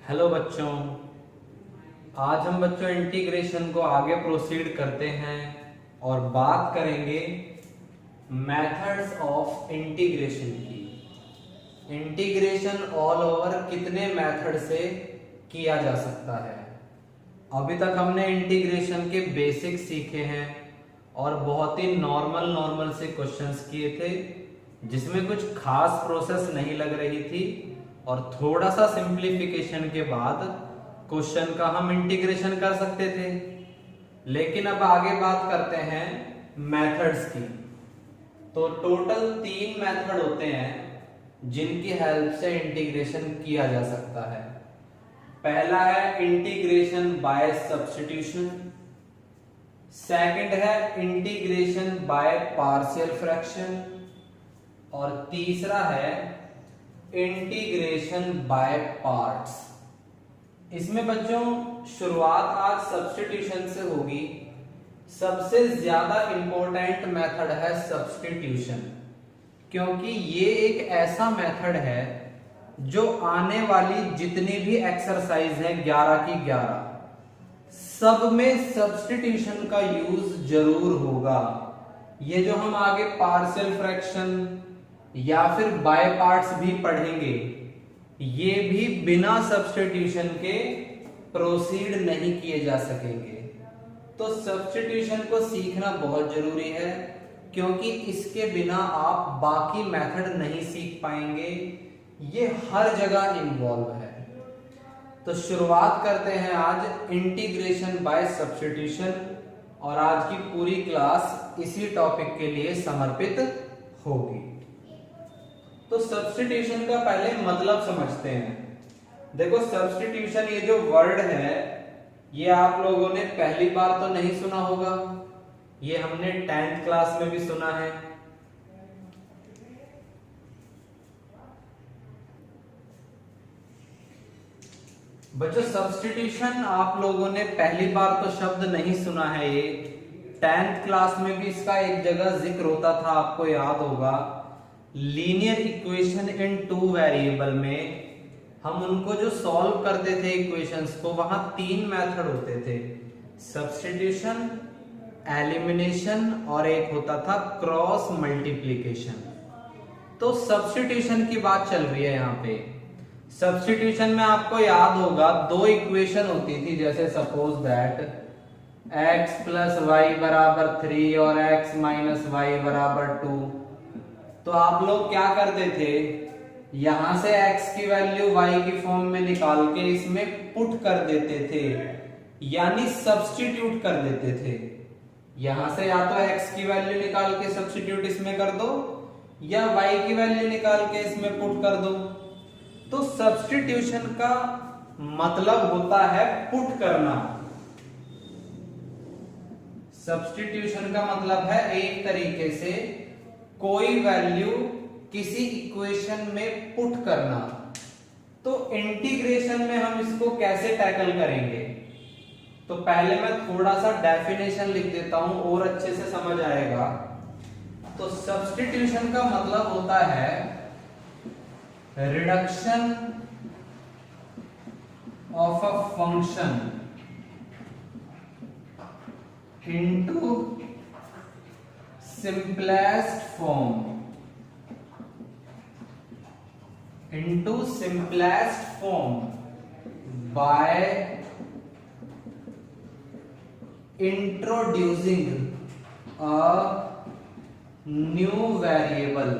Hello बच्चों, आज हम बच्चों इंटीग्रेशन को आगे प्रोसीड करते हैं और बात करेंगे मेथड्स ऑफ इंटीग्रेशन की। इंटीग्रेशन ऑल ओवर कितने मेथड से किया जा सकता है। अभी तक हमने इंटीग्रेशन के बेसिक सीखे हैं और बहुत ही नॉर्मल से क्वेश्चंस किए थे जिसमें कुछ खास प्रोसेस नहीं लग रही थी और थोड़ा सा सिंप्लीफिकेशन के बाद क्वेश्चन का हम इंटीग्रेशन कर सकते थे। लेकिन अब आगे बात करते हैं मेथड्स की। तो टोटल 3 मेथड होते हैं जिनकी हेल्प से इंटीग्रेशन किया जा सकता है। पहला है इंटीग्रेशन बाय सब्स्टिट्यूशन, सेकंड है इंटीग्रेशन बाय पार्शियल फ्रैक्शन और तीसरा है इंटीग्रेशन बाय पार्ट्स। इसमें बच्चों शुरुआत आज सब्स्टिट्यूशन से होगी। सबसे ज्यादा इंपॉर्टेंट मेथड है सब्स्टिट्यूशन, क्योंकि ये एक ऐसा मेथड है जो आने वाली जितनी भी एक्सरसाइज है 11 की 11 सब में सब्स्टिट्यूशन का यूज जरूर होगा। ये जो हम आगे पार्शियल फ्रैक्शन या फिर बाय पार्ट्स भी पढ़ेंगे, ये भी बिना सब्स्टिट्यूशन के प्रोसीड नहीं किए जा सकेंगे। तो सब्स्टिट्यूशन को सीखना बहुत जरूरी है, क्योंकि इसके बिना आप बाकी मेथड नहीं सीख पाएंगे। ये हर जगह इन्वॉल्व है। तो शुरुआत करते हैं आज इंटीग्रेशन बाय सब्स्टिट्यूशन, और आज की पूरी क्लास इसी टॉपिक के लिए समर्पित होगी। तो सब्स्टिट्यूशन का पहले मतलब समझते हैं। देखो सब्स्टिट्यूशन, ये जो वर्ड है ये आप लोगों ने पहली बार तो नहीं सुना होगा, ये हमने 10th क्लास में भी सुना है। बच्चों सब्स्टिट्यूशन आप लोगों ने पहली बार तो शब्द नहीं सुना है। ये 10th क्लास में भी इसका एक जगह जिक्र होता था, आपको याद होगा। लीनियर इक्वेशन इन 2 वेरिएबल में हम उनको जो सॉल्व करते थे इक्वेशंस को, वहां 3 मेथड होते थे, सब्स्टिट्यूशन, एलिमिनेशन और एक होता था क्रॉस मल्टीप्लिकेशन। तो सब्स्टिट्यूशन की बात चल रही है यहाँ पे। सब्स्टिट्यूशन में आपको याद होगा 2 इक्वेशन होती थी, जैसे suppose that x plus Y बराबर 3 और x माइनस वाई बराबर 2। तो आप लोग क्या करते थे, यहां से x की वैल्यू y की फॉर्म में निकाल के इसमें पुट कर देते थे, यानी सब्स्टिट्यूट कर देते थे। यहां से या तो x की वैल्यू निकाल के सब्स्टिट्यूट इसमें कर दो, या y की वैल्यू निकाल के इसमें पुट कर दो। तो सब्स्टिट्यूशन का मतलब होता है पुट करना। सब्स्टिट्यूशन का मतलब है एक तरीके से कोई वैल्यू किसी इक्वेशन में पुट करना। तो इंटीग्रेशन में हम इसको कैसे टैकल करेंगे, तो पहले मैं थोड़ा सा डेफिनेशन लिख देता हूं और अच्छे से समझ आएगा। तो सब्स्टिट्यूशन का मतलब होता है reduction of a function into simplest form by introducing a new variable,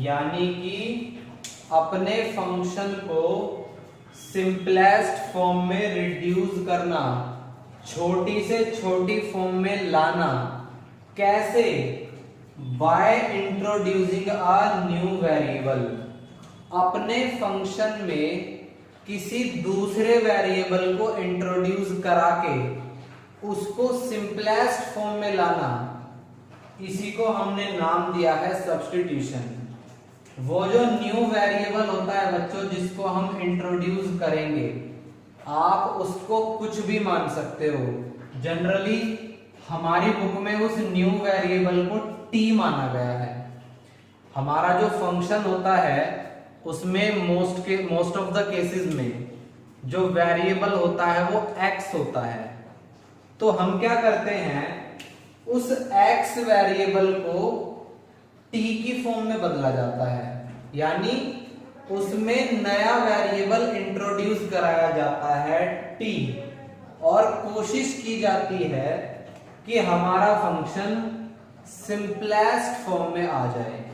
यानी कि अपने फंक्शन को सिंपलेस्ट फॉर्म में रिड्यूस करना, छोटी से छोटी फॉर्म में लाना। कैसे? By introducing a new variable. अपने फंक्शन में किसी दूसरे वेरिएबल को इंट्रोड्यूस करा के उसको सिंपलेस्ट फॉर्म में लाना, इसी को हमने नाम दिया है सब्स्टिट्यूशन। वो जो न्यू वेरिएबल होता है बच्चों जिसको हम इंट्रोड्यूस करेंगे, आप उसको कुछ भी मान सकते हो। जनरली हमारी बुक में उस न्यू वेरिएबल को t माना गया है। हमारा जो फंक्शन होता है उसमें मोस्ट ऑफ द केसेस में जो वेरिएबल होता है वो x होता है। तो हम क्या करते हैं, उस x वेरिएबल को t की फॉर्म में बदला जाता है, यानी उसमें नया वेरिएबल इंट्रोड्यूस कराया जाता है t, और कोशिश की जाती है कि हमारा फंक्शन सिंपलेस्ट फॉर्म में आ जाए।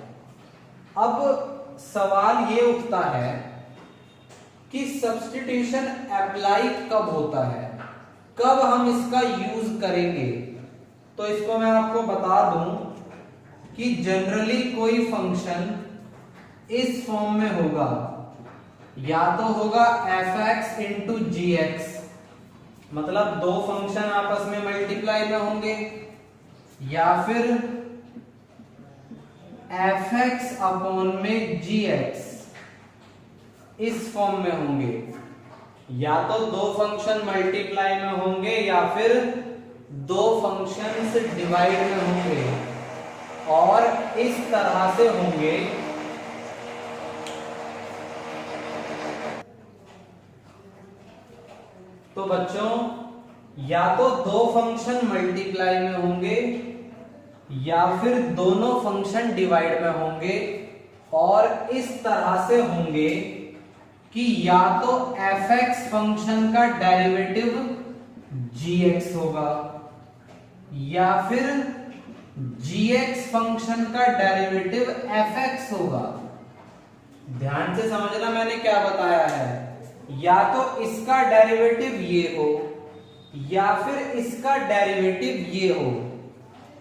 अब सवाल ये उठता है कि सब्स्टिट्यूशन अप्लाई कब होता है, कब हम इसका यूज करेंगे। तो इसको मैं आपको बता दूं कि जनरली कोई फंक्शन इस फॉर्म में होगा, या तो होगा f(x) इंटू जी एक्स, मतलब दो फंक्शन आपस में मल्टीप्लाई में होंगे, या फिर f(x) अपॉन में gx इस फॉर्म में होंगे, या तो दो फंक्शन मल्टीप्लाई में होंगे या फिर दो फंक्शंस डिवाइड में होंगे, और इस तरह से होंगे। तो बच्चों, या तो दो फंक्शन मल्टीप्लाई में होंगे या फिर दोनों फंक्शन डिवाइड में होंगे, और इस तरह से होंगे कि या तो f(x) फंक्शन का डेरिवेटिव gx होगा, या फिर gx फंक्शन का डेरिवेटिव f(x) होगा। ध्यान से समझना मैंने क्या बताया है, या तो इसका डेरिवेटिव ये हो या फिर इसका डेरिवेटिव ये हो,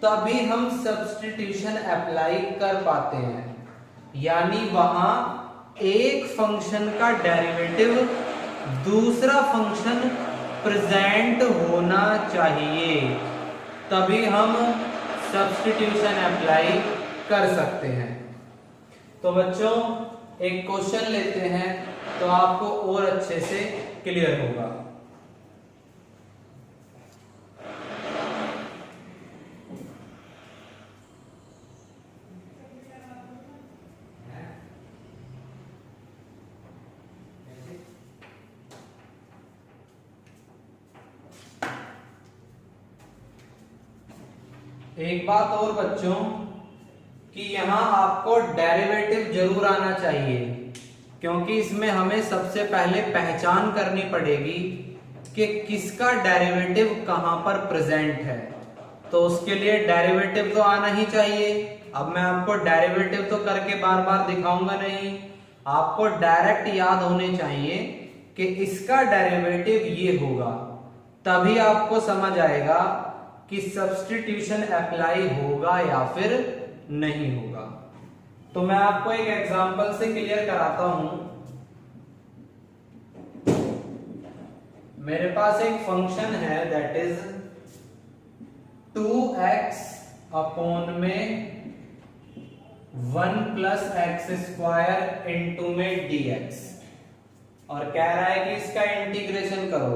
तभी हम सब्स्टिट्यूशन अप्लाई कर पाते हैं। यानी वहां एक फंक्शन का डेरिवेटिव दूसरा फंक्शन प्रेजेंट होना चाहिए, तभी हम सब्स्टिट्यूशन अप्लाई कर सकते हैं। तो बच्चों, एक क्वेश्चन लेते हैं तो आपको और अच्छे से क्लियर होगा। एक बात और बच्चों, कि यहां आपको डेरिवेटिव जरूर आना चाहिए, क्योंकि इसमें हमें सबसे पहले पहचान करनी पड़ेगी कि किसका डेरिवेटिव कहां पर प्रेजेंट है। तो उसके लिए डेरिवेटिव तो आना ही चाहिए। अब मैं आपको डेरिवेटिव तो करके बार बार दिखाऊंगा नहीं, आपको डायरेक्ट याद होने चाहिए कि इसका डेरिवेटिव ये होगा, तभी आपको समझ आएगा कि सब्स्टिट्यूशन अप्लाई होगा या फिर नहीं होगा। तो मैं आपको एक एग्जांपल से क्लियर कराता हूं। मेरे पास एक फंक्शन है दैट इज 2x अपॉन में 1 प्लस एक्स स्क्वायर इंटू में dx, और कह रहा है कि इसका इंटीग्रेशन करो।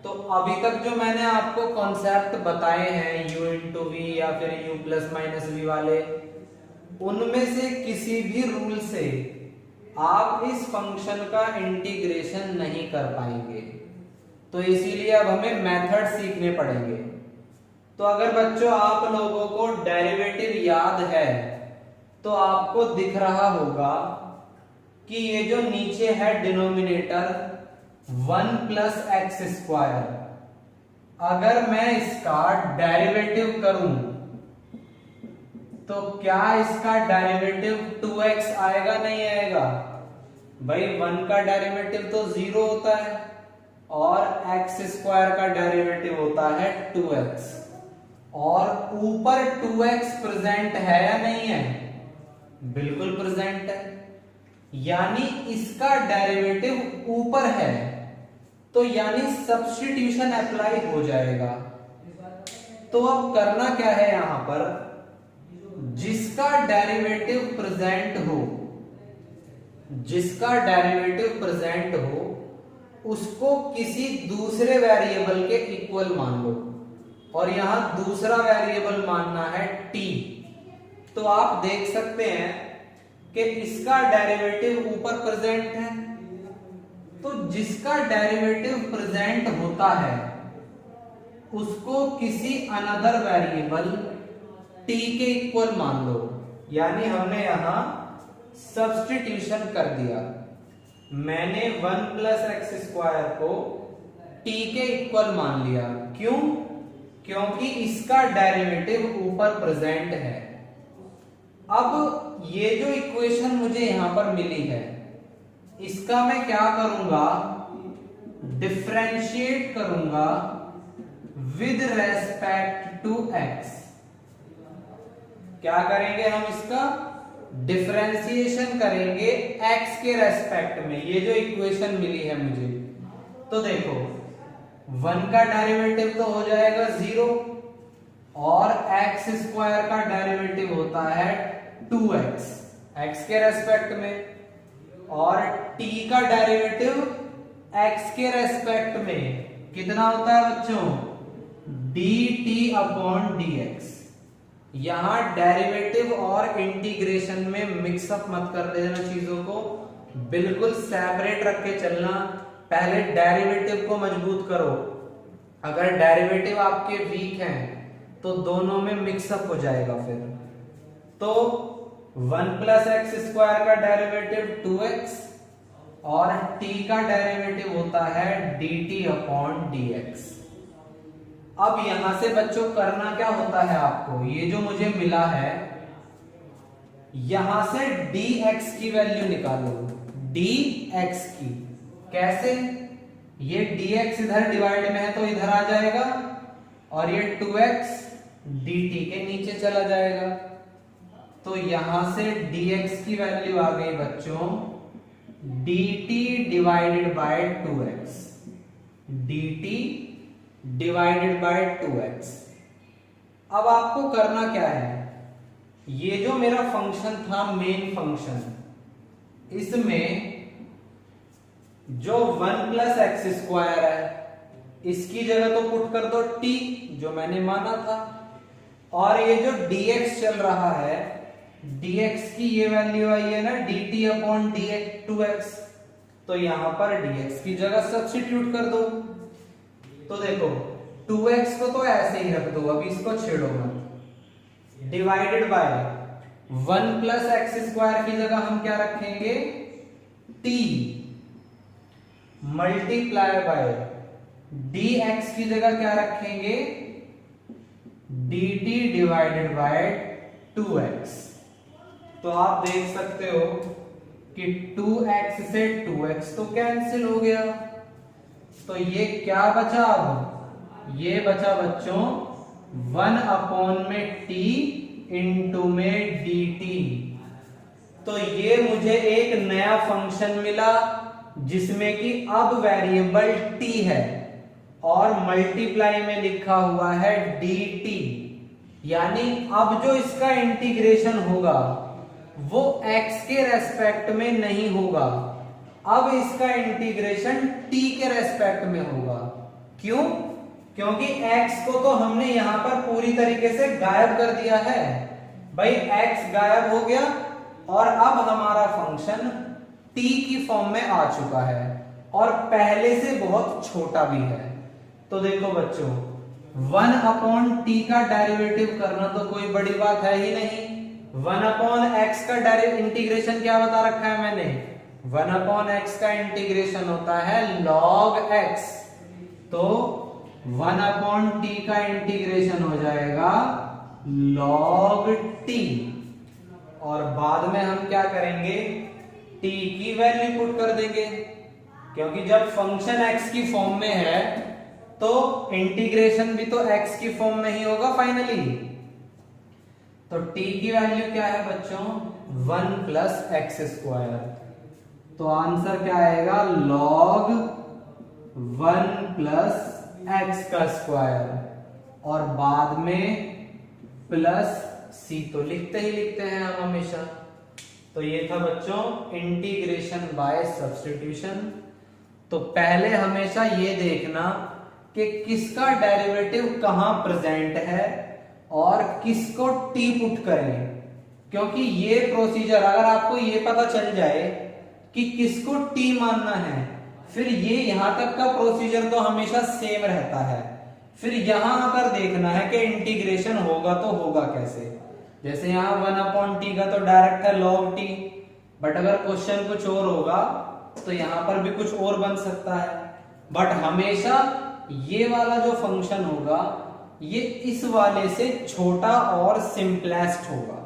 तो अभी तक जो मैंने आपको कॉन्सेप्ट बताए हैं u इंटू वी या फिर u प्लस माइनस वी वाले, उनमें से किसी भी रूल से आप इस फंक्शन का इंटीग्रेशन नहीं कर पाएंगे। तो इसीलिए अब हमें मेथड सीखने पड़ेंगे। तो अगर बच्चों आप लोगों को डेरिवेटिव याद है तो आपको दिख रहा होगा कि ये जो नीचे है डिनोमिनेटर 1 प्लस एक्स स्क्वायर, अगर मैं इसका डेरिवेटिव करूं तो क्या इसका डेरिवेटिव 2x आएगा? नहीं आएगा भाई। 1 का डेरिवेटिव तो 0 होता है और एक्स स्क्वायर का डेरिवेटिव होता है 2x, और ऊपर 2x प्रेजेंट है या नहीं है? बिल्कुल प्रेजेंट है, यानी इसका डेरिवेटिव ऊपर है, तो यानी सब्स्टिट्यूशन अप्लाई हो जाएगा। तो अब करना क्या है, यहां पर जिसका डेरिवेटिव प्रेजेंट हो, जिसका डेरिवेटिव प्रेजेंट हो उसको किसी दूसरे वेरिएबल के इक्वल मान लो, और यहां दूसरा वेरिएबल मानना है t। तो आप देख सकते हैं कि इसका डेरिवेटिव ऊपर प्रेजेंट है, तो जिसका डेरिवेटिव प्रेजेंट होता है उसको किसी अनदर वेरिएबल t के इक्वल मान लो। यानी हमने यहां सब्स्टिट्यूशन कर दिया। मैंने 1 प्लस एक्स स्क्वायर को t के इक्वल मान लिया। क्यों? क्योंकि इसका डेरिवेटिव ऊपर प्रेजेंट है। अब ये जो इक्वेशन मुझे यहां पर मिली है, इसका मैं क्या करूंगा, डिफरेंशिएट करूंगा विद रेस्पेक्ट टू x। क्या करेंगे हम, इसका डिफरेंशिएशन करेंगे x के रेस्पेक्ट में। ये जो इक्वेशन मिली है मुझे, तो देखो 1 का डेरिवेटिव तो हो जाएगा 0 और x स्क्वायर का डेरिवेटिव होता है 2x, x के रेस्पेक्ट में, और t का डेरिवेटिव x के रेस्पेक्ट में कितना होता है बच्चों, dt अपॉन dx। यहां डेरिवेटिव और इंटीग्रेशन में मिक्सअप मत कर लेना, चीजों को बिल्कुल सेपरेट रख के चलना। पहले डेरिवेटिव को मजबूत करो, अगर डेरिवेटिव आपके वीक हैं तो दोनों में मिक्सअप हो जाएगा फिर। तो 1 प्लस एक्स स्क्वायर का डेरिवेटिव 2x और t का डेरिवेटिव होता है dt अपॉन dx। अब यहां से बच्चों करना क्या होता है आपको, ये जो मुझे मिला है यहां से dx की वैल्यू निकालो, dx की। कैसे? ये dx इधर डिवाइड में है तो इधर आ जाएगा, और ये 2x dt के नीचे चला जाएगा। तो यहां से dx की वैल्यू आ गई बच्चों dt divided by 2x, dt divided by 2x। अब आपको करना क्या है, ये जो मेरा फंक्शन था मेन फंक्शन, इसमें जो 1 प्लस एक्स स्क्वायर है इसकी जगह तो पुट कर दो t, जो मैंने माना था, और ये जो dx चल रहा है, dx की ये वैल्यू आई है ना dt अपॉन 2x, तो यहां पर dx की जगह सब्स्टिट्यूट कर दो। तो देखो 2x को तो ऐसे ही रख दो, अभी इसको छेड़ो मत। Divided by 1 plus x square की जगह हम क्या रखेंगे, t मल्टीप्लाई बाय dx की जगह क्या रखेंगे, dt डिवाइडेड बाय 2x। तो आप देख सकते हो कि 2x से 2x तो कैंसिल हो गया, तो ये क्या बचा, अब ये बचा बच्चों 1 अपॉन में t इंटू में dt। तो ये मुझे एक नया फंक्शन मिला जिसमें कि अब वेरिएबल t है और मल्टीप्लाई में लिखा हुआ है dt। यानी अब जो इसका इंटीग्रेशन होगा वो x के रेस्पेक्ट में नहीं होगा, अब इसका इंटीग्रेशन t के रेस्पेक्ट में होगा। क्यों? क्योंकि x को तो हमने यहां पर पूरी तरीके से गायब कर दिया है भाई, x गायब हो गया और अब हमारा फंक्शन t की फॉर्म में आ चुका है और पहले से बहुत छोटा भी है। तो देखो बच्चों 1 अपॉन t का डेरिवेटिव करना तो कोई बड़ी बात है ही नहीं। 1 अपॉन x का इंटीग्रेशन क्या बता रखा है मैंने, 1 अपॉन x का इंटीग्रेशन होता है log x। तो 1 अपॉन t का इंटीग्रेशन हो जाएगा log t, और बाद में हम क्या करेंगे, t की वैल्यू पुट कर देंगे, क्योंकि जब फंक्शन x की फॉर्म में है तो इंटीग्रेशन भी तो x की फॉर्म में ही होगा फाइनली। तो t की वैल्यू क्या है बच्चों, 1 प्लस एक्स स्क्वायर। तो आंसर क्या आएगा, log 1 प्लस एक्स का स्क्वायर, और बाद में प्लस c, तो लिखते ही लिखते हैं हम हमेशा। तो ये था बच्चों इंटीग्रेशन बाय सब्स्टिट्यूशन। तो पहले हमेशा ये देखना कि किसका डेरिवेटिव कहां प्रेजेंट है और किसको t पुट करें, क्योंकि ये प्रोसीजर अगर आपको ये पता चल जाए कि किसको t मानना है, फिर ये यहां तक का प्रोसीजर तो हमेशा सेम रहता है। फिर यहां आकर देखना है कि इंटीग्रेशन होगा तो होगा कैसे। जैसे यहाँ 1/t का तो डायरेक्ट है log t, बट अगर क्वेश्चन कुछ और होगा तो यहां पर भी कुछ और बन सकता है। बट हमेशा ये वाला जो फंक्शन होगा ये इस वाले से छोटा और सिंपलेस्ट होगा।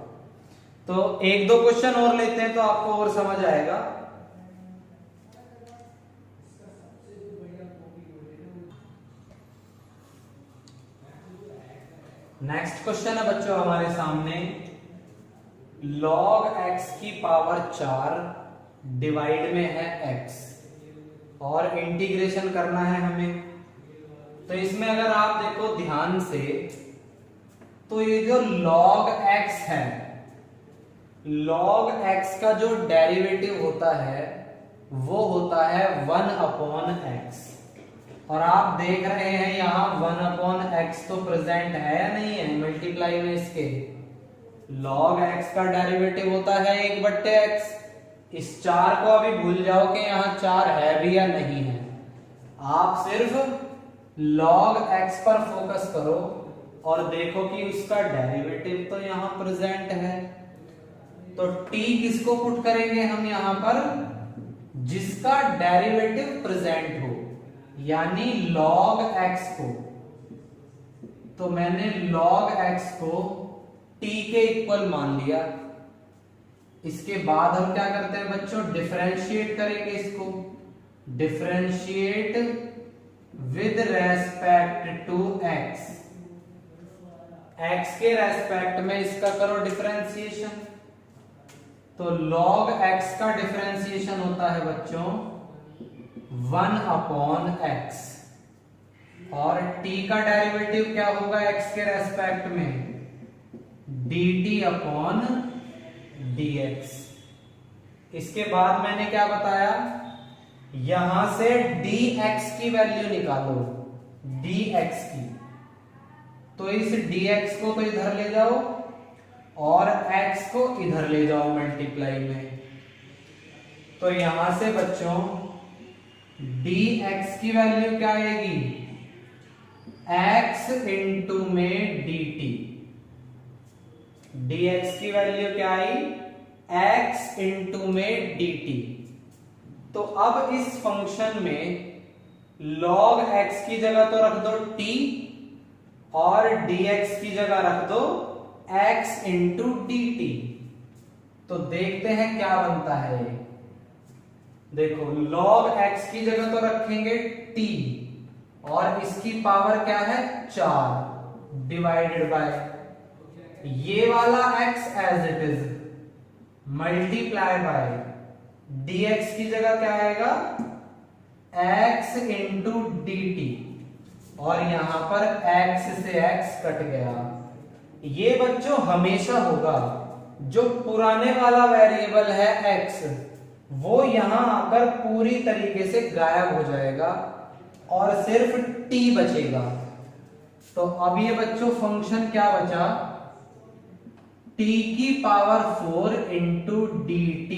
तो एक दो क्वेश्चन और लेते हैं तो आपको और समझ आएगा। नेक्स्ट क्वेश्चन है बच्चों हमारे सामने, log x की पावर 4 डिवाइड में है x और इंटीग्रेशन करना है हमें। तो इसमें अगर आप देखो ध्यान से तो ये जो log x है, log x का जो डेरिवेटिव होता है वो होता है 1/x। और आप देख रहे हैं यहां 1/x तो प्रेजेंट है या नहीं है, मल्टीप्लाई में इसके log x का डेरिवेटिव होता है 1/x। इस 4 को अभी भूल जाओ कि यहां 4 है भी या नहीं है, आप सिर्फ log x पर फोकस करो और देखो कि उसका डेरिवेटिव तो यहां प्रेजेंट है। तो t किसको पुट करेंगे हम यहां पर, जिसका डेरिवेटिव प्रेजेंट हो, यानी log x को। तो मैंने log x को t के इक्वल मान लिया। इसके बाद हम क्या करते हैं बच्चों, डिफरेंशिएट करेंगे इसको। Differentiate with respect to x, x के रेस्पेक्ट में इसका करो डिफरेंशिएशन। तो log x का डिफरेंशिएशन होता है बच्चों 1/x और t का डेरिवेटिव क्या होगा x के रेस्पेक्ट में, dt/dx। इसके बाद मैंने क्या बताया, यहां से dx की वैल्यू निकालो, dx की। तो इस dx को तो इधर ले जाओ और x को इधर ले जाओ मल्टीप्लाई में। तो यहां से बच्चों dx की वैल्यू क्या आएगी, x इंटू में dt। dx की वैल्यू क्या आई, x इंटू में dt। तो अब इस फंक्शन में log x की जगह तो रख दो t और dx की जगह रख दो x इंटू dt। तो देखते हैं क्या बनता है। देखो log x की जगह तो रखेंगे t और इसकी पावर क्या है 4 डिवाइडेड बाय ये वाला x as it is multiply by dx की जगह क्या आएगा x इंटू dt और यहां पर x से x कट गया। ये बच्चों हमेशा होगा, जो पुराने वाला वेरिएबल है x वो यहां आकर पूरी तरीके से गायब हो जाएगा और सिर्फ t बचेगा। तो अब ये बच्चों फंक्शन क्या बचा, t की पावर 4 इंटू dt।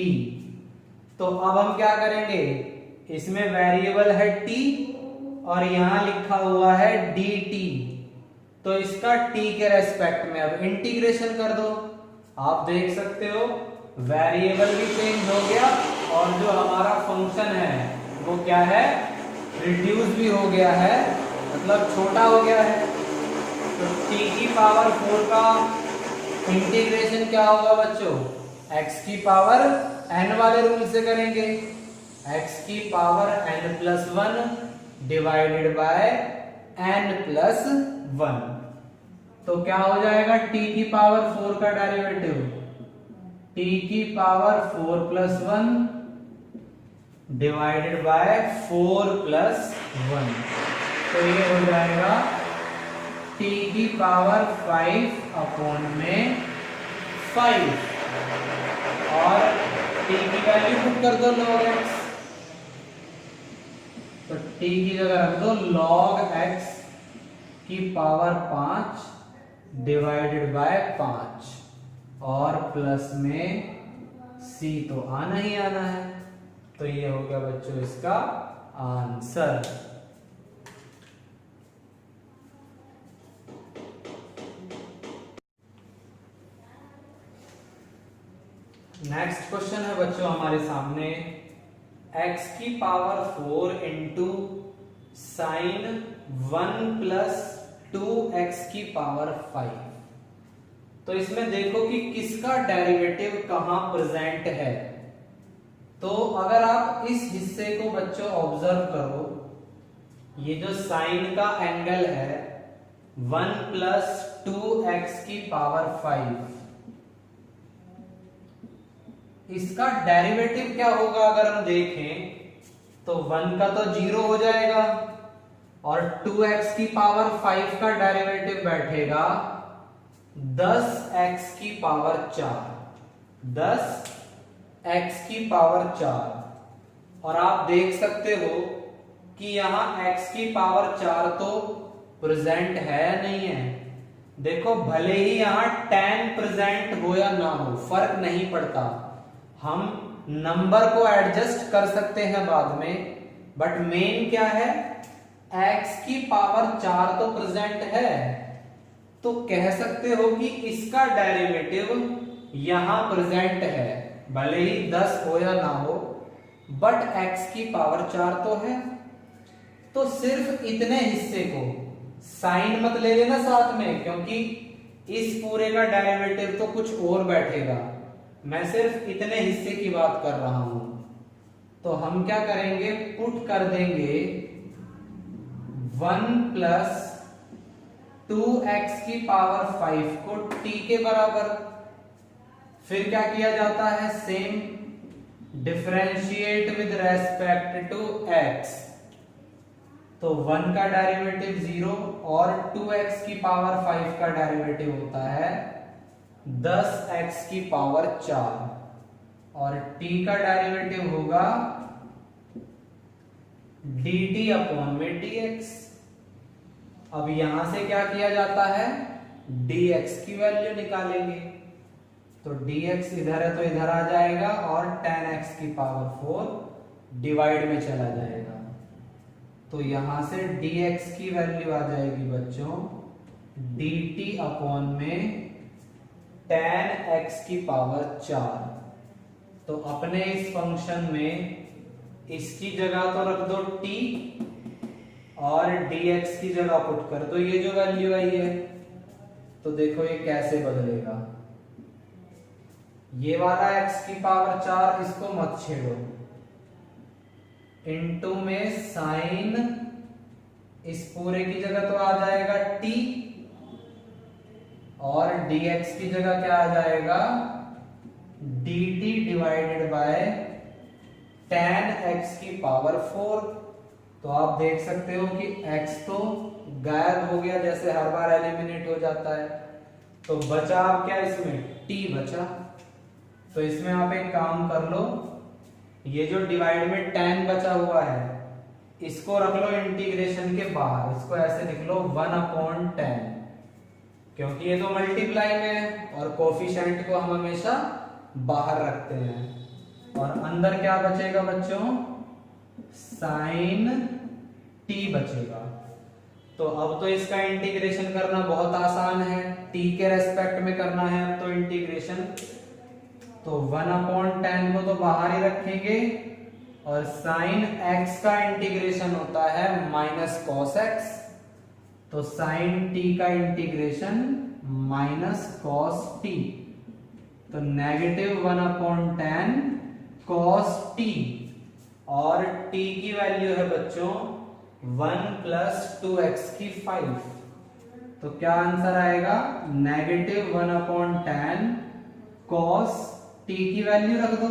तो अब हम क्या करेंगे, इसमें वेरिएबल है t और यहां लिखा हुआ है dt। तो इसका t के रेस्पेक्ट में अब इंटीग्रेशन कर दो। आप देख सकते हो वेरिएबल भी चेंज हो गया और जो हमारा फंक्शन है वो क्या है, रिड्यूस भी हो गया है, मतलब छोटा हो गया है। तो t की पावर 4 का इंटीग्रेशन क्या होगा बच्चों, x की पावर n वाले रूल से करेंगे, x की power n+1 divided by n+1। तो क्या हो जाएगा, t की पावर 4 का डेरिवेटिव t की पावर 4+1 डिवाइडेड बाय 4+1। तो ये हो जाएगा t की पावर 5/5 और t की वैल्यू पुट कर दो log x। तो t की जगह रख दो log x की पावर 5 डिवाइडेड बाय 5। और प्लस में c तो आना ही आना है। तो ये हो गया बच्चों इसका आंसर। नेक्स्ट क्वेश्चन है बच्चों हमारे सामने, x की power 4 into sine 1 plus 2x की पावर 5। तो इसमें देखो कि किसका डेरिवेटिव कहां प्रेजेंट है। तो अगर आप इस हिस्से को बच्चों ऑब्जर्व करो, ये जो साइन का एंगल है 1 प्लस 2x की पावर 5, इसका डेरिवेटिव क्या होगा अगर हम देखें तो 1 का तो 0 हो जाएगा और 2x की पावर 5 का डेरिवेटिव बैठेगा 10x की पावर 4, 10x की पावर 4। और आप देख सकते हो कि यहां x की पावर 4 तो प्रेजेंट है नहीं है। देखो भले ही यहां tan प्रेजेंट हो या ना हो फर्क नहीं पड़ता, हम नंबर को एडजस्ट कर सकते हैं बाद में, बट मेन क्या है x की पावर 4 तो प्रेजेंट है। तो कह सकते हो कि इसका डेरिवेटिव यहां प्रेजेंट है, भले ही 10 हो या ना हो, बट x की पावर 4 तो है। तो सिर्फ इतने हिस्से को, साइन मत ले लेना साथ में, क्योंकि इस पूरे का डेरिवेटिव तो कुछ और बैठेगा, मैं सिर्फ इतने हिस्से की बात कर रहा हूं। तो हम क्या करेंगे, पुट कर देंगे 1 प्लस 2x की पावर 5 को t के बराबर। फिर क्या किया जाता है, same differentiate with respect to x। तो 1 का डेरिवेटिव 0 और 2x की पावर 5 का डेरिवेटिव होता है 10x की पावर 4 और t का डेरिवेटिव होगा dt अपॉन में dx। अब यहां से क्या किया जाता है, dx की वैल्यू निकालेंगे। तो dx इधर है तो इधर आ जाएगा और tan x की पावर 4 डिवाइड में चला जाएगा। तो यहां से dx की वैल्यू आ जाएगी बच्चों dt अपॉन में tan x की पावर 4। तो अपने इस फंक्शन में इसकी जगह तो रख दो t और dx की जगह पुट कर दो ये जो वैल्यू आई है। तो देखो ये कैसे बदलेगा, ये वाला x की पावर 4 इसको मत छेड़ो, इनटू में साइन इस पूरे की जगह तो आ जाएगा t और dx की जगह क्या आ जाएगा dt divided by tan x की पावर 4। तो आप देख सकते हो कि x तो गायब हो गया, जैसे हर बार एलिमिनेट हो जाता है। तो बचा आप क्या, इसमें t बचा। तो इसमें आप एक काम कर लो, ये जो डिवाइड में tan बचा हुआ है इसको रख लो इंटीग्रेशन के बाहर, इसको ऐसे लिख लो 1/tan, क्योंकि ये तो मल्टीप्लाई में है और कोफिशिएंट को हम हमेशा बाहर रखते हैं। और अंदर क्या बचेगा बच्चों, साइन t बचेगा। तो अब तो इसका इंटीग्रेशन करना बहुत आसान है, t के रेस्पेक्ट में करना है अब तो इंटीग्रेशन। तो 1/tan को तो बाहर ही रखेंगे और साइन x का इंटीग्रेशन होता है माइनस कॉस x। तो साइन t का इंटीग्रेशन माइनस कॉस t, तो नेगेटिव 1/tan कॉस t और t की वैल्यू है बच्चों 1 प्लस 2x की 5। तो क्या आंसर आएगा, नेगेटिव 1/tan कॉस t की वैल्यू रख दो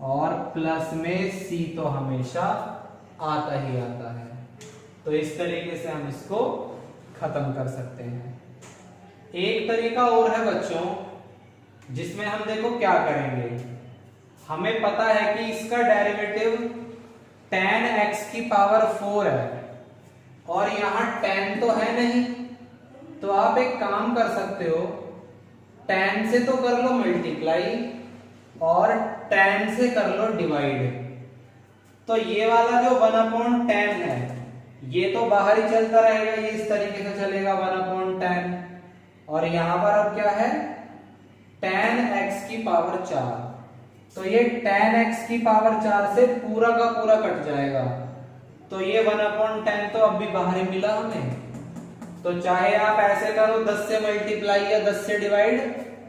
और प्लस में c तो हमेशा आता ही आता है। तो इस तरीके से हम इसको खत्म कर सकते हैं। एक तरीका और है बच्चों जिसमें हम देखो क्या करेंगे, हमें पता है कि इसका डेरिवेटिव tan x की पावर 4 है और यहां tan तो है नहीं, तो आप एक काम कर सकते हो, tan से तो कर लो मल्टीप्लाई और tan से कर लो डिवाइड। तो ये वाला जो 1/10 है ये तो बाहर ही चलता रहेगा, ये इस तरीके से चलेगा 1/10। और यहां पर अब क्या है, tan x की पावर 4। तो ये tan x की पावर 4 से पूरा का पूरा कट जाएगा। तो ये 1/10 तो अब भी बाहर ही मिला हमें। तो चाहे आप ऐसे करो 10 से मल्टीप्लाई या 10 से डिवाइड,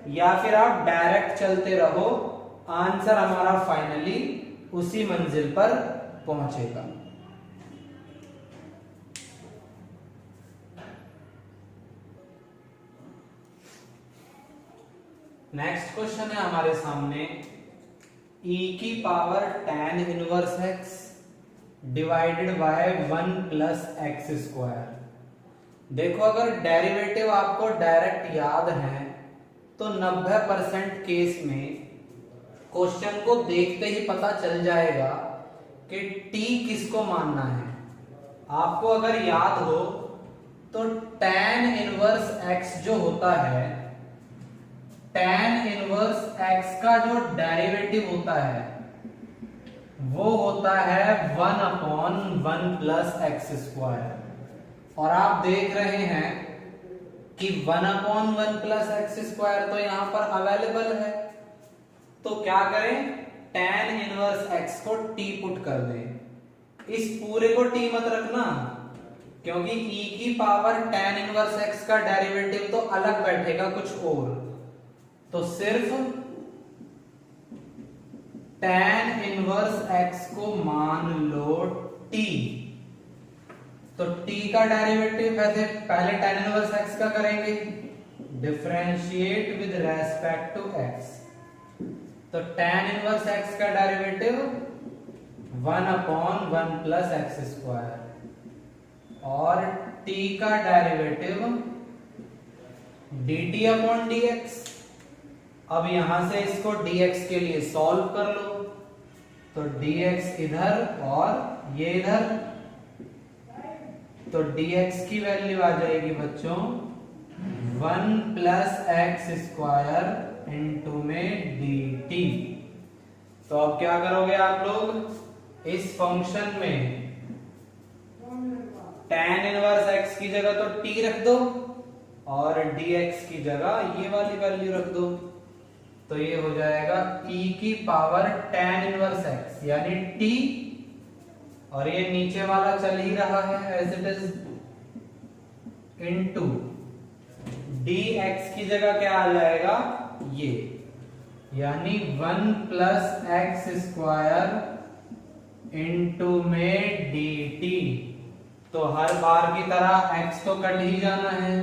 या फिर आप डायरेक्ट चलते रहो, आंसर हमारा फाइनली उसी मंजिल पर पहुंचेगा। नेक्स्ट क्वेश्चन है हमारे सामने, e की power tan inverse x divided by 1 plus x square. देखो अगर डेरिवेटिव आपको डायरेक्ट याद है तो 90% केस में क्वेश्चन को देखते ही पता चल जाएगा कि t किसको मानना है। आपको अगर याद हो तो tan इनवर्स x जो होता है, tan इनवर्स x का जो डेरिवेटिव होता है वो होता है 1/1 प्लस एक्स स्क्वायर। और आप देख रहे हैं कि 1/1 प्लस एक्स स्क्वायर तो यहां पर अवेलेबल है। तो क्या करें, tan इनवर्स x को t पुट कर दें। इस पूरे को t मत rखना, क्योंकि e की पावर tan इनवर्स x का डेरिवेटिव तो अलग बैठेगा कुछ और। तो सिर्फ tan इनवर्स x को मान लो t। तो t का डेरिवेटिव वैसे पहले tan इनवर्स x का करेंगे, differentiate with respect to x। तो tan इनवर्स x का डेरिवेटिव 1/1 प्लस एक्स स्क्वायर और t का डेरिवेटिव dt अपॉन dx। अब यहां से इसको dx के लिए सॉल्व कर लो, तो dx इधर और ये इधर, तो dx की वैल्यू आ जाएगी बच्चों 1 प्लस एक्स स्क्वायर इंटू में dt। तो अब क्या करोगे आप लोग, इस फंक्शन में tan इनवर्स x की जगह तो t रख दो और dx की जगह ये वाली वैल्यू रख दो। तो ये हो जाएगा e की पावर tan इनवर्स x यानी t, और ये नीचे वाला चल ही रहा है as it is, into dx की जगह क्या आ जाएगा ये, यानी 1 प्लस एक्स स्क्वायर इंटू में dt। तो हर बार की तरह x तो कट ही जाना है,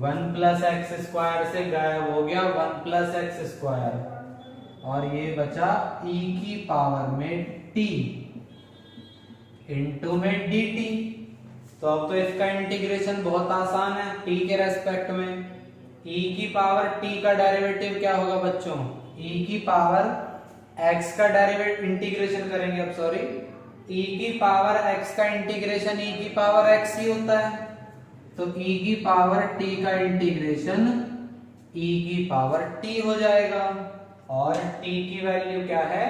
1 प्लस एक्स स्क्वायर से गायब हो गया 1 प्लस एक्स स्क्वायर, और ये बचा e की पावर में t इंटू में dt। तो अब तो इसका इंटीग्रेशन बहुत आसान है, t के रेस्पेक्ट में e की पावर t का डेरिवेटिव क्या होगा बच्चों, e की पावर x का डेरिवेटिव इंटीग्रेशन करेंगे, अब सॉरी e की पावर x का इंटीग्रेशन e की पावर x ही होता है। तो e की पावर t का इंटीग्रेशन e की पावर t हो जाएगा, और t की वैल्यू क्या है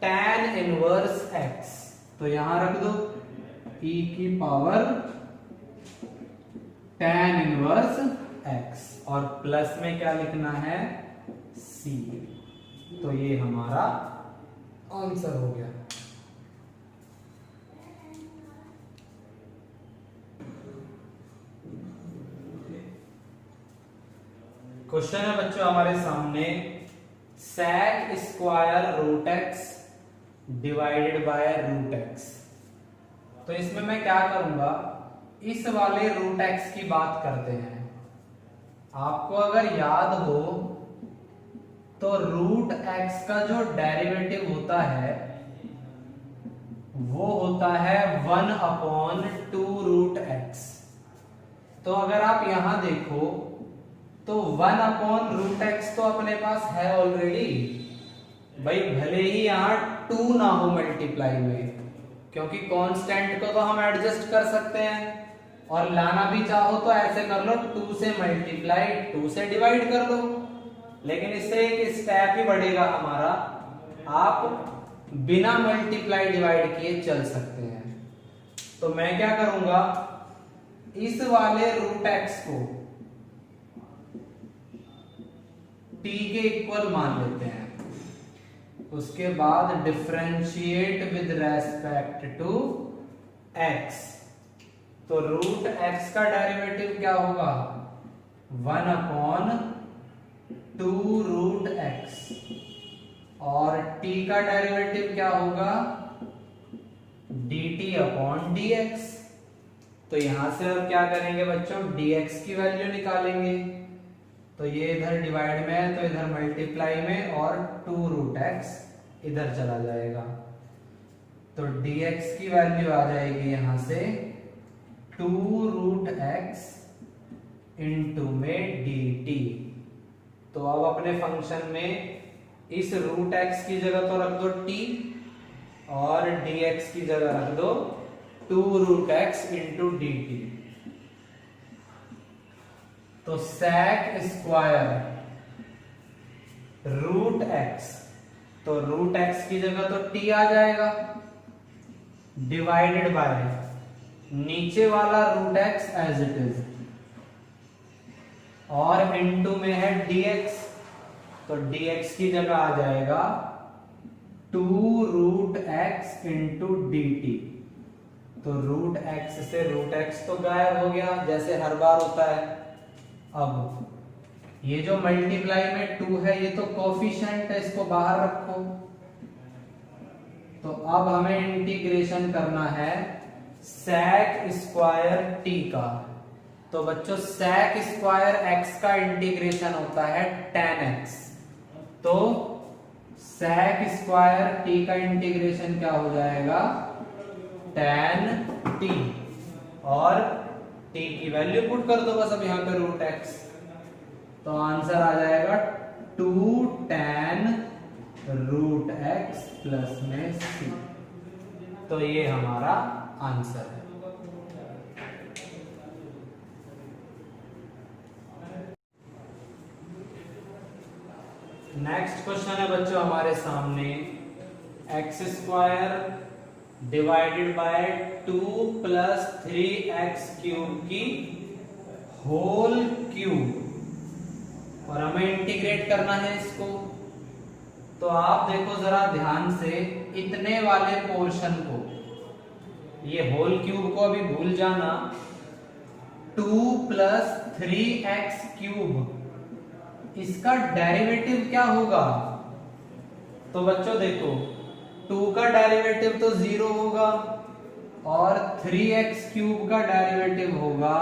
tan इनवर्स x। तो यहां रख दो e की पावर tan इनवर्स x, और प्लस में क्या लिखना है c। तो ये हमारा आंसर हो गया। क्वेश्चन है बच्चों हमारे सामने, sec square root x divided by root x. तो इसमें मैं क्या करूंगा, इस वाले रूट एक्स की बात करते हैं। आपको अगर याद हो तो रूट एक्स का जो डेरिवेटिव होता है वो होता है 1/2 रूट एक्स। तो अगर आप यहां देखो तो 1/रूट एक्स तो अपने पास है ऑलरेडी भाई, भले ही यहां 2 ना हो मल्टीप्लाई में, क्योंकि कांस्टेंट को तो हम एडजस्ट कर सकते हैं। और लाना भी चाहो तो ऐसे कर लो, 2 से मल्टीप्लाई 2 से डिवाइड कर लो, लेकिन इससे एक स्टेप ही बढ़ेगा हमारा, आप बिना मल्टीप्लाई डिवाइड किए चल सकते हैं। तो मैं क्या करूंगा, इस वाले रूट एक्स को t के इक्वल मान लेते हैं, उसके बाद differentiate with respect to x, तो रूट x का डेरिवेटिव क्या होगा, 1/2 रूट x, और t का डेरिवेटिव क्या होगा, dt/dx। तो यहां से अब क्या करेंगे बच्चों, dx की वैल्यू निकालेंगे, तो ये इधर डिवाइड में है तो इधर मल्टीप्लाई में, और 2 रूट एक्स इधर चला जाएगा, तो dx की वैल्यू आ जाएगी यहां से 2 रूट एक्स इंटू में dt। तो अब अपने फंक्शन में इस रूट एक्स की जगह तो रख दो t, और dx की जगह रख दो 2 रूट एक्स इंटू dt। तो sec स्क्वायर रूट एक्स, तो रूट एक्स की जगह तो t आ जाएगा, डिवाइडेड बाय नीचे वाला root x as it is, और इनटू में है dx, तो dx की जगह आ जाएगा 2 रूट एक्स इंटू dt। तो रूट एक्स से रूट एक्स तो गायब हो गया जैसे हर बार होता है। अब ये जो मल्टीप्लाई में 2 है ये तो कोफिशिएंट है, इसको बाहर रखो। तो अब हमें इंटीग्रेशन करना है sec स्क्वायर t का। तो बच्चों sec स्क्वायर x का इंटीग्रेशन होता है tan x, तो sec स्क्वायर t का इंटीग्रेशन क्या हो जाएगा, tan t, और t की वैल्यू पुट कर दो बस अब यहाँ पे रूट x, तो आंसर आ जाएगा 2 tan रूट x प्लस में c। तो ये हमारा आंसर है। नेक्स्ट क्वेश्चन है बच्चों हमारे सामने, x square divided by 2 plus 3x cube की होल क्यूब, और हमें इंटीग्रेट करना है इसको। तो आप देखो जरा ध्यान से, इतने वाले पोर्शन को, ये होल क्यूब को अभी भूल जाना, 2 प्लस 3x क्यूब, इसका डेरिवेटिव क्या होगा। तो बच्चों देखो 2 का डेरिवेटिव तो 0 होगा, और 3x क्यूब का डेरिवेटिव होगा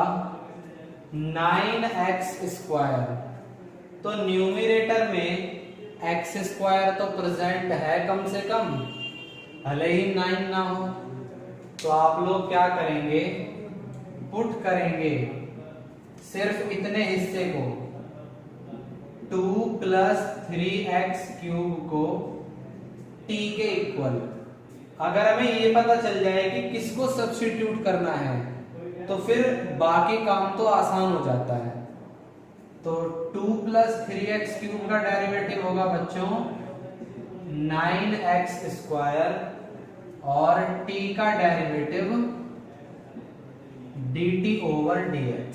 9x स्क्वायर। तो न्यूमरेटर में x स्क्वायर तो प्रेजेंट है कम से कम, भले ही 9 ना हो। तो आप लोग क्या करेंगे, पुट करेंगे सिर्फ इतने हिस्से को, 2 प्लस 3x क्यूब को t के इक्वल। अगर हमें ये पता चल जाए कि किसको सब्स्टिट्यूट करना है तो फिर बाकी काम तो आसान हो जाता है। तो 2 प्लस 3x क्यूब का डेरिवेटिव होगा बच्चों 9x स्क्वायर, और t का डेरिवेटिव dt ओवर dx।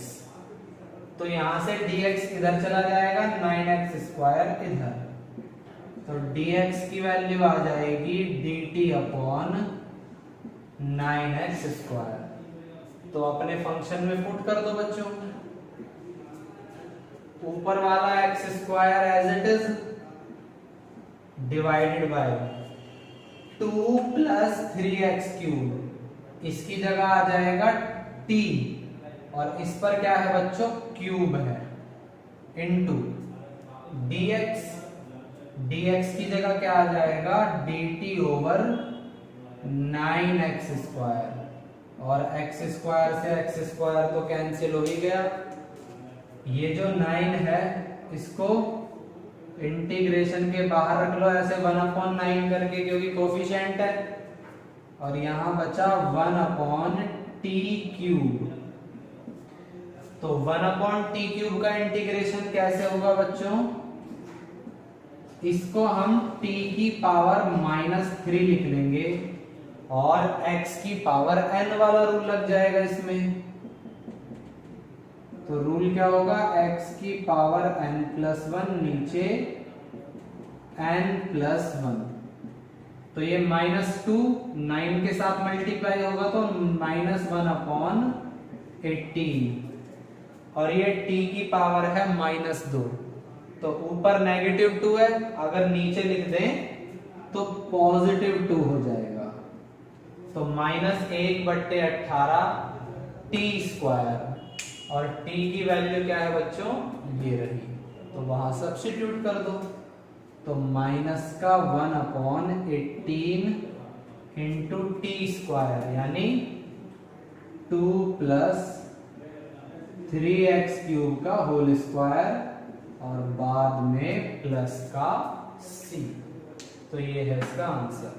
तो यहां से dx इधर चला जाएगा, 9x स्क्वायर इधर, तो dx की वैल्यू आ जाएगी dt अपॉन 9x स्क्वायर। तो अपने फंक्शन में पुट कर दो बच्चों, ऊपर वाला x square as it is divided by 2 plus 3x cube, इसकी जगह आ जाएगा t, और इस पर क्या है बच्चों, क्यूब है, इनटू dx, dx की जगह क्या आ जाएगा, dt ओवर 9x स्क्वायर, और x स्क्वायर से x स्क्वायर तो कैंसिल हो ही गया। ये जो 9 है इसको इंटीग्रेशन के बाहर रख लो ऐसे 1/9 करके, क्योंकि कोफिशिएंट है, और यहां बचा 1/t क्यूब, तो 1/t³ का इंटीग्रेशन कैसे होगा बच्चों? इसको हम t की पावर -3 लिख लेंगे और x की पावर n वाला रूल लग जाएगा इसमें। तो रूल क्या होगा? x की पावर n+1 नीचे n+1। तो ये -2 9 के साथ मल्टीप्लाई होगा तो -1/18 और ये t की पावर है -2। तो ऊपर -2 है, अगर नीचे लिख दें तो +2 हो जाएगा। तो -1/18 t² और t की वैल्यू क्या है बच्चों? ये रही। तो वहां सब्स्टिट्यूट कर दो। तो -1/18 इंटू t² यानी 2 + 3x³ का होल स्क्वायर और बाद में प्लस का c। तो ये है इसका आंसर।